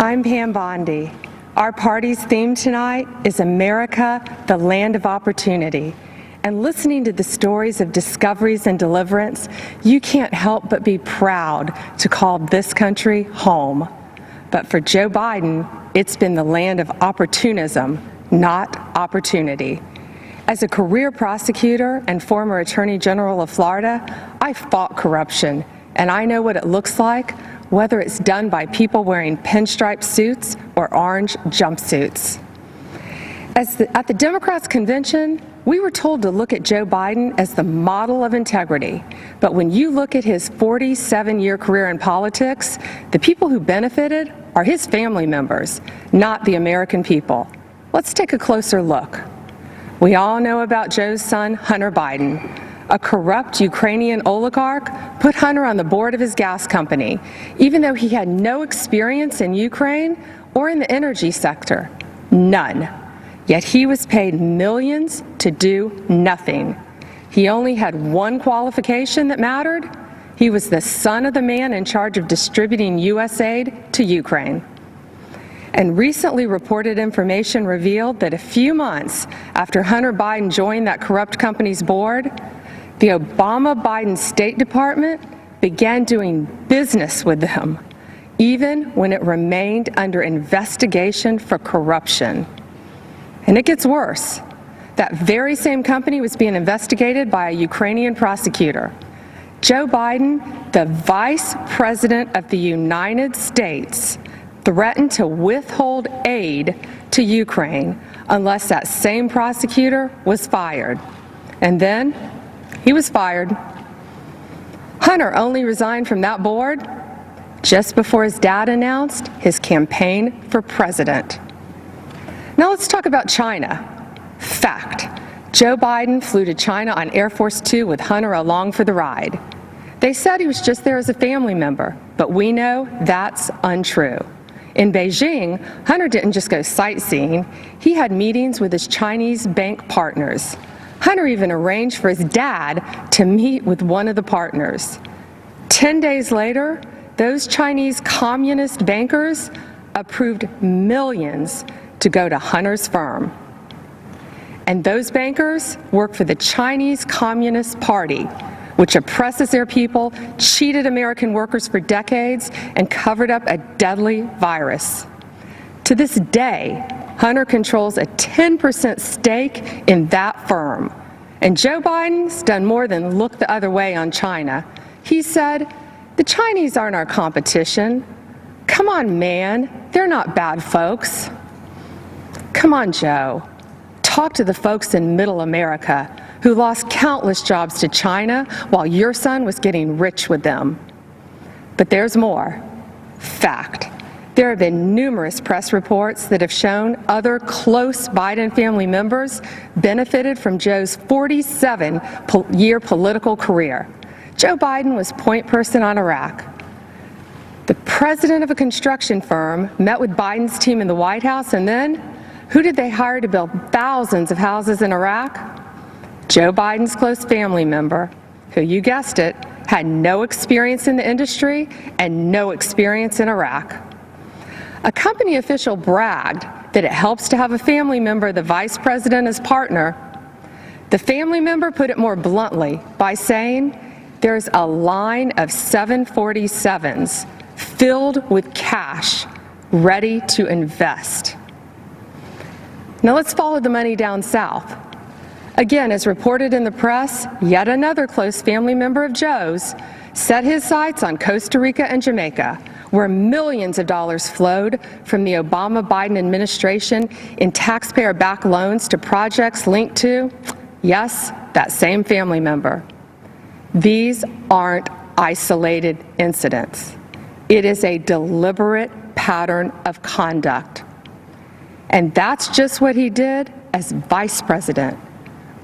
I'm Pam Bondi. Our party's theme tonight is America, the Land of Opportunity. And listening to the stories of discoveries and deliverance, you can't help but be proud to call this country home. But for Joe Biden, it's been the land of opportunism, not opportunity. As a career prosecutor and former Attorney General of Florida, I fought corruption, and I know what it looks like, whether it's done by people wearing pinstripe suits or orange jumpsuits. At the Democrats' convention, we were told to look at Joe Biden as the model of integrity. But when you look at his 47-year career in politics, the people who benefited are his family members, not the American people. Let's take a closer look. We all know about Joe's son, Hunter Biden. A corrupt Ukrainian oligarch put Hunter on the board of his gas company, even though he had no experience in Ukraine or in the energy sector. None. Yet he was paid millions to do nothing. He only had one qualification that mattered. He was the son of the man in charge of distributing U.S. aid to Ukraine. And recently reported information revealed that a few months after Hunter Biden joined that corrupt company's board, the Obama-Biden State Department began doing business with them, even when it remained under investigation for corruption. And it gets worse. That very same company was being investigated by a Ukrainian prosecutor. Joe Biden, the Vice President of the United States, threatened to withhold aid to Ukraine unless that same prosecutor was fired. And then he was fired. Hunter only resigned from that board just before his dad announced his campaign for president. Now let's talk about China. Fact. Joe Biden flew to China on Air Force Two with Hunter along for the ride. They said he was just there as a family member, but we know that's untrue. In Beijing, Hunter didn't just go sightseeing. He had meetings with his Chinese bank partners. Hunter even arranged for his dad to meet with one of the partners. 10 days later, those Chinese communist bankers approved millions to go to Hunter's firm. And those bankers work for the Chinese Communist Party, which oppresses their people, cheated American workers for decades, and covered up a deadly virus. To this day, Hunter controls a 10% stake in that firm. And Joe Biden's done more than look the other way on China. He said, "The Chinese aren't our competition. Come on, man, they're not bad folks." Come on, Joe. Talk to the folks in Middle America who lost countless jobs to China while your son was getting rich with them. But there's more. Fact. There have been numerous press reports that have shown other close Biden family members benefited from Joe's 47-year political career. Joe Biden was point person on Iraq. The president of a construction firm met with Biden's team in the White House, and then who did they hire to build thousands of houses in Iraq? Joe Biden's close family member, who, you guessed it, had no experience in the industry and no experience in Iraq. A company official bragged that it helps to have a family member, the vice president, as partner. The family member put it more bluntly by saying, "There's a line of 747s filled with cash ready to invest." Now let's follow the money down south. Again, as reported in the press, yet another close family member of Joe's set his sights on Costa Rica and Jamaica, where millions of dollars flowed from the Obama-Biden administration in taxpayer-backed loans to projects linked to, yes, that same family member. These aren't isolated incidents. It is a deliberate pattern of conduct. And that's just what he did as vice president.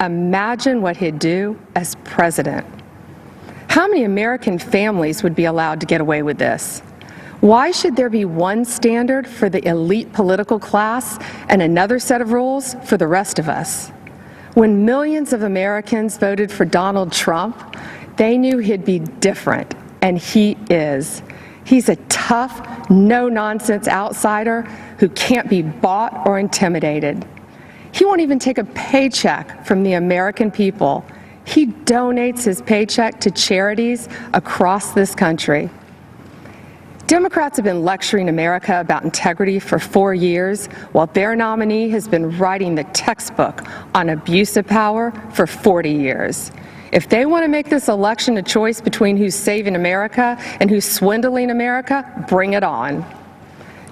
Imagine what he'd do as president. How many American families would be allowed to get away with this? Why should there be one standard for the elite political class and another set of rules for the rest of us? When millions of Americans voted for Donald Trump, they knew he'd be different, and he is. He's a tough, no-nonsense outsider who can't be bought or intimidated. He won't even take a paycheck from the American people. He donates his paycheck to charities across this country. Democrats have been lecturing America about integrity for 4 years, while their nominee has been writing the textbook on abuse of power for 40 years. If they want to make this election a choice between who's saving America and who's swindling America, bring it on.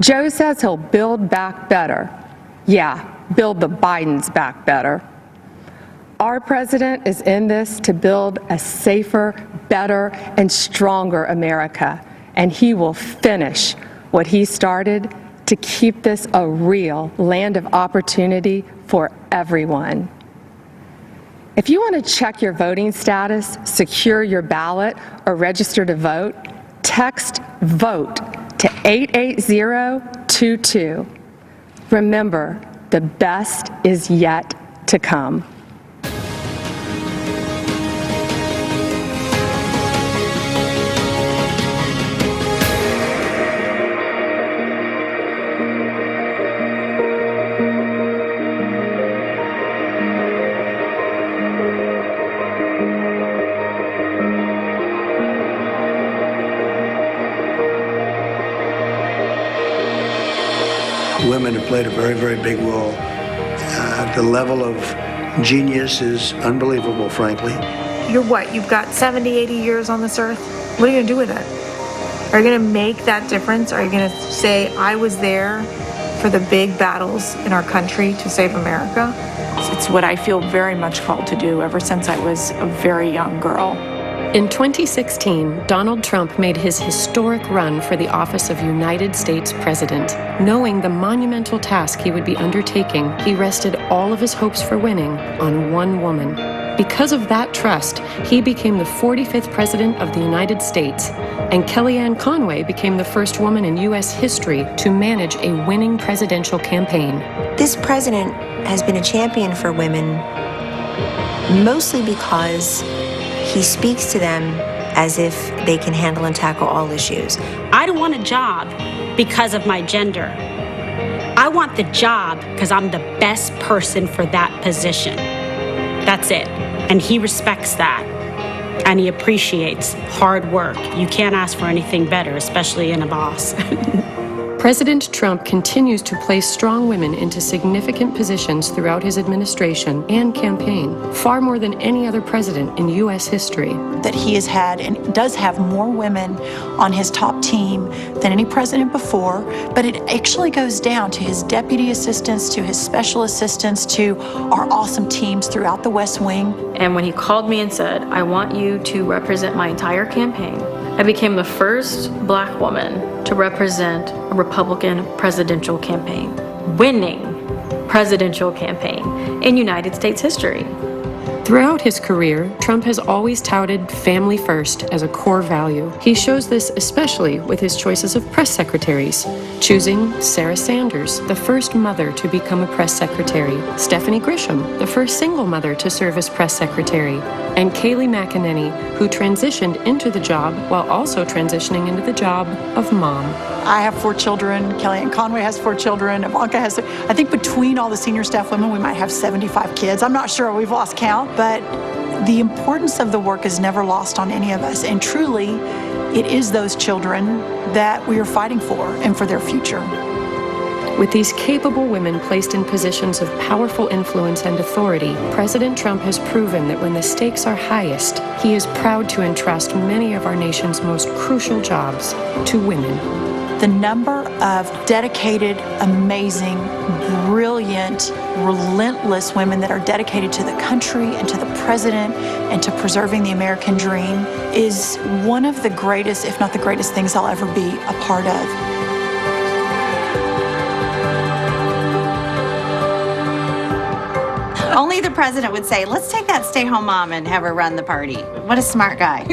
Joe says he'll build back better. Yeah, build the Bidens back better. Our president is in this to build a safer, better, and stronger America, and he will finish what he started to keep this a real land of opportunity for everyone. If you want to check your voting status, secure your ballot, or register to vote, text VOTE to 88022. Remember, the best is yet to come. Women have played a very, very big role. The level of genius is unbelievable, frankly. You're what? You've got 70, 80 years on this earth? What are you going to do with it? Are you going to make that difference? Are you going to say, I was there for the big battles in our country to save America? It's what I feel very much called to do ever since I was a very young girl. In 2016, Donald Trump made his historic run for the office of United States President. Knowing the monumental task he would be undertaking, he rested all of his hopes for winning on one woman. Because of that trust, he became the 45th President of the United States, and Kellyanne Conway became the first woman in U.S. history to manage a winning presidential campaign. This president has been a champion for women mostly because he speaks to them as if they can handle and tackle all issues. I don't want a job because of my gender. I want the job because I'm the best person for that position. That's it. And he respects that. And he appreciates hard work. You can't ask for anything better, especially in a boss. President Trump continues to place strong women into significant positions throughout his administration and campaign, far more than any other president in U.S. history. That he has had and does have more women on his top team than any president before, but it actually goes down to his deputy assistants, to his special assistants, to our awesome teams throughout the West Wing. And when he called me and said, I want you to represent my entire campaign, I became the first Black woman to represent a Republican presidential campaign, winning presidential campaign in United States history. Throughout his career, Trump has always touted family first as a core value. He shows this especially with his choices of press secretaries, choosing Sarah Sanders, the first mother to become a press secretary, Stephanie Grisham, the first single mother to serve as press secretary, and Kayleigh McEnany, who transitioned into the job while also transitioning into the job of mom. I have 4 children. Kellyanne Conway has 4 children. Ivanka has, I think between all the senior staff women, we might have 75 kids. I'm not sure, we've lost count, but the importance of the work is never lost on any of us. And truly, it is those children that we are fighting for and for their future. With these capable women placed in positions of powerful influence and authority, President Trump has proven that when the stakes are highest, he is proud to entrust many of our nation's most crucial jobs to women. The number of dedicated, amazing, brilliant, relentless women that are dedicated to the country and to the president and to preserving the American dream is one of the greatest, if not the greatest things I'll ever be a part of. Only the president would say, let's take that stay-home mom and have her run the party. What a smart guy.